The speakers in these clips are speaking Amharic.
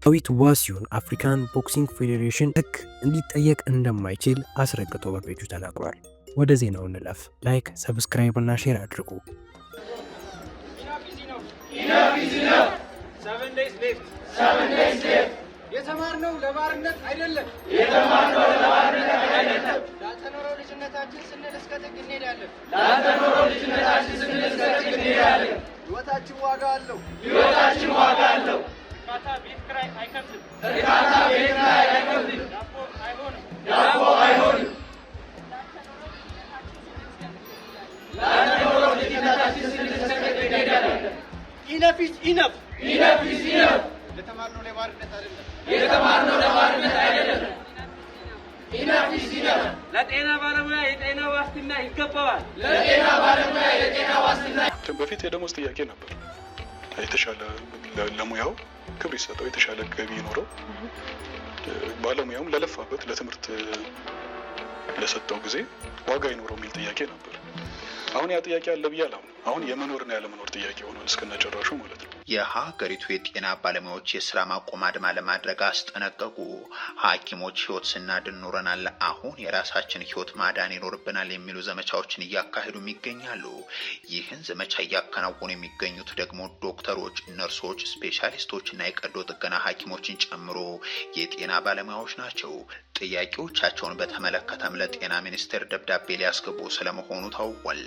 ዳዊት ዋሲሁን አፍሪካን ቦክሲንግ ፌዴሬሽን ሕግ እንዲጠየቅ እንደማይችል አስረግጦ በፔጁ ተናግሯል። ወደ ዜናው እንለፍ። ላይክ፣ ሰብስክራይብ እና ሼር አድርጉ። የተማርነው ለባርነት አይደለም። ላልተኖረው ልጅነታችን ስንል እስከ ጥግ እንሄዳለን። ሕይወታችን ዋጋ አለው። እርካታ ቤት ኪራይ አይከፍልም። ዳቦ አይሆንም። ላልተኖረው ልጅነታችን ስንል እስከ ጥግ እንሄዳለን። ኢነፍ ኢዝ ኢነፍ። የተማርነው ለባርነት አይደለም። ኢነፍ ኢዝ ኢነፍ። ለጤና ባለሙያ የጤና ዋስትና ይገባዋል። በፊት የደሞዝ ጥያቄ ነበር። የተሻለ ለሙያው ክብር ይሰጠው፣ የተሻለ ገቢ ይኖረው፣ ባለሙያውም ለለፋበት ለትምህርት ለሰጠው ጊዜ ዋጋ ይኖረው የሚል ጥያቄ ነበር። አሁን ያ ጥያቄ አለ ብዬ አላምንም። አሁን የመኖርና ያለመኖር ጥያቄ ሆኗል እስከነጨራሹ ማለት ነው። የሀገሪቱ የጤና ባለሙያዎች የስራ ማቆም አድማ ለማድረግ አስጠነቀቁ። ሐኪሞች ህይወት ስናድን ኖረናል፣ አሁን የራሳችን ህይወት ማዳን ይኖርብናል የሚሉ ዘመቻዎችን እያካሄዱም ይገኛሉ። ይህን ዘመቻ እያከናወኑ የሚገኙት ደግሞ ዶክተሮች፣ ነርሶች፣ ስፔሻሊስቶችና የቀዶ ጥገና ሐኪሞችን ጨምሮ የጤና ባለሙያዎች ናቸው። ጥያቄዎቻቸውን በተመለከተም ለጤና ሚኒስቴር ደብዳቤ ሊያስገቡ ስለመሆኑ ታውቋል።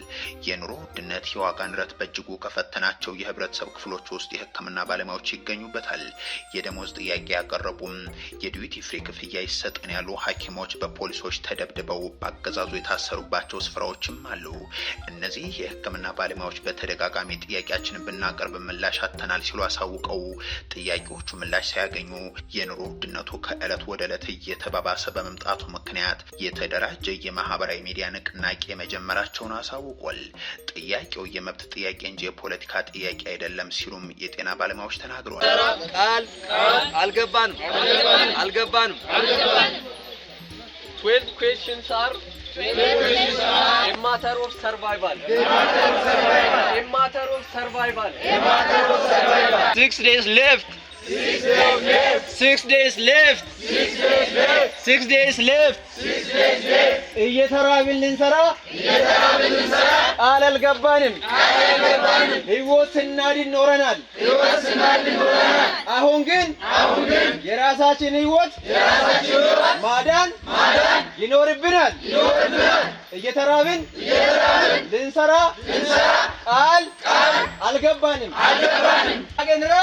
የኑሮ ውድነት፣ የዋጋ ንረት በእጅጉ ከፈተናቸው የህብረተሰብ ክፍሎች ውስጥ የህክምና ባለሙያዎች ይገኙበታል። የደሞዝ ጥያቄ ያቀረቡም የዲዩቲ ፍሪ ክፍያ ይሰጠን ያሉ ሐኪሞች በፖሊሶች ተደብድበው በአገዛዙ የታሰሩባቸው ስፍራዎችም አሉ። እነዚህ የህክምና ባለሙያዎች በተደጋጋሚ ጥያቄያችንን ብናቀርብ ምላሽ አጥተናል ሲሉ አሳውቀው ጥያቄዎቹ ምላሽ ሳያገኙ የኑሮ ውድነቱ ከዕለት ወደ ዕለት እየተባባሰ በመምጣቱ ምክንያት የተደራጀ የማህበራዊ ሚዲያ ንቅናቄ መጀመራቸውን አሳውቋል። ጥያቄው የመብት ጥያቄ እንጂ የፖለቲካ ጥያቄ አይደለም ሲሉም የጤና ባለሙያዎች ተናግረዋል። ቃል አልገባንም። 12 questions are a matter of survival. 6 days left. 6 days left. እየተራብን ልንሰራ ቃል አልገባንም። ህይወት ስናድን ኖረናል። አሁን ግን የራሳችን ህይወት ማዳን ይኖርብናል። እየተራብን ልንሰራ ቃል አልገባንም። ያገንራ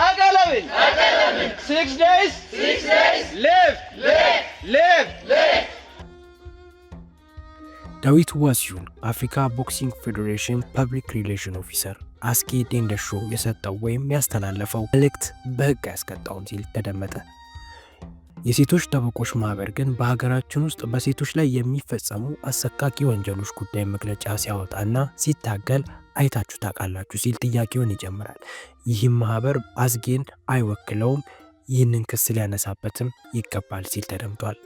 አቀለብን 6 days left. ዳዊት ዋሲሁን አፍሪካ ቦክሲንግ ፌዴሬሽን ፐብሊክ ሪሌሽን ኦፊሰር አስጌ ዴንደሾ የሰጠው ወይም ያስተላለፈው መልእክት በህግ ያስቀጣውን ሲል ተደመጠ። የሴቶች ጠበቆች ማህበር ግን በሀገራችን ውስጥ በሴቶች ላይ የሚፈጸሙ አሰቃቂ ወንጀሎች ጉዳይ መግለጫ ሲያወጣና ሲታገል አይታችሁ ታውቃላችሁ ሲል ጥያቄውን ይጀምራል። ይህም ማህበር አስጌን አይወክለውም፣ ይህንን ክስ ሊያነሳበትም ይገባል ሲል ተደምጧል።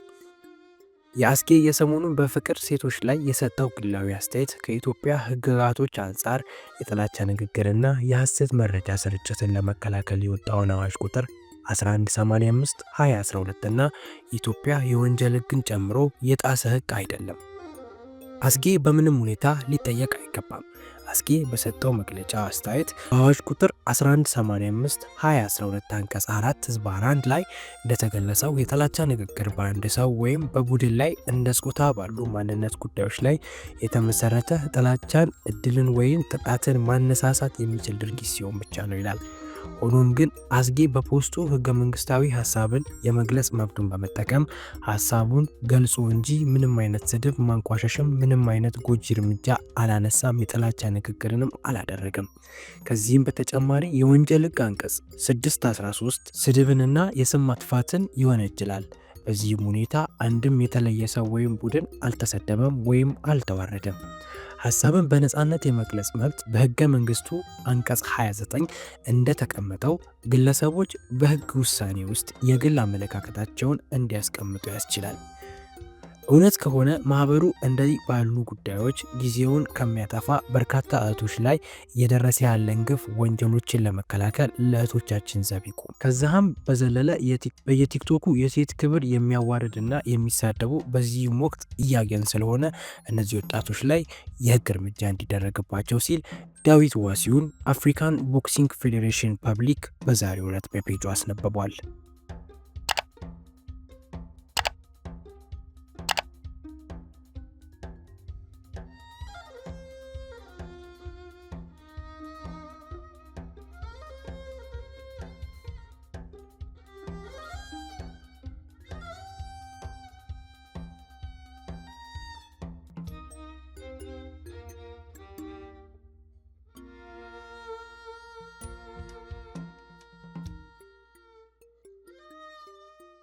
የአስጌ የሰሞኑን በፍቅር ሴቶች ላይ የሰጠው ግላዊ አስተያየት ከኢትዮጵያ ህግጋቶች አንጻር የጥላቻ ንግግርና የሐሰት መረጃ ስርጭትን ለመከላከል የወጣውን አዋጅ ቁጥር 1185/2012 እና የኢትዮጵያ የወንጀል ህግን ጨምሮ የጣሰ ህግ አይደለም። አስጌ በምንም ሁኔታ ሊጠየቅ አይገባም። አስጌ በሰጠው መግለጫ አስተያየት አዋጅ ቁጥር 1185/2012 አንቀጽ 4/1 ላይ እንደተገለጸው የጥላቻ ንግግር በአንድ ሰው ወይም በቡድን ላይ እንደ ጾታ ባሉ ማንነት ጉዳዮች ላይ የተመሰረተ ጥላቻን፣ እድልን ወይም ጥቃትን ማነሳሳት የሚችል ድርጊት ሲሆን ብቻ ነው ይላል። ሆኖም ግን አስጌ በፖስቱ ህገ መንግስታዊ ሐሳብን የመግለጽ መብቱን በመጠቀም ሐሳቡን ገልጾ እንጂ ምንም አይነት ስድብ ማንቋሸሽም ምንም አይነት ጎጂ እርምጃ አላነሳም፣ የጥላቻ ንግግርንም አላደረገም። ከዚህም በተጨማሪ የወንጀል ህግ አንቀጽ 613 ስድብንና የስም ማጥፋትን ይወነጅላል። በዚህም ሁኔታ አንድም የተለየ ሰው ወይም ቡድን አልተሰደበም ወይም አልተዋረደም። ሐሳብን በነጻነት የመግለጽ መብት በህገ መንግስቱ አንቀጽ 29 እንደተቀመጠው ግለሰቦች በህግ ውሳኔ ውስጥ የግል አመለካከታቸውን እንዲያስቀምጡ ያስችላል። እውነት ከሆነ ማህበሩ እንደዚህ ባሉ ጉዳዮች ጊዜውን ከሚያጠፋ በርካታ እህቶች ላይ እየደረሰ ያለን ግፍ ወንጀሎችን ለመከላከል ለእህቶቻችን ዘብ ይቁም። ከዛም በዘለለ በየቲክቶኩ የሴት ክብር የሚያዋርድና የሚሳደቡ በዚህም ወቅት እያየን ስለሆነ እነዚህ ወጣቶች ላይ የህግ እርምጃ እንዲደረግባቸው ሲል ዳዊት ዋሲሁን አፍሪካን ቦክሲንግ ፌዴሬሽን ፐብሊክ በዛሬው ዕለት በፔጁ አስነብቧል።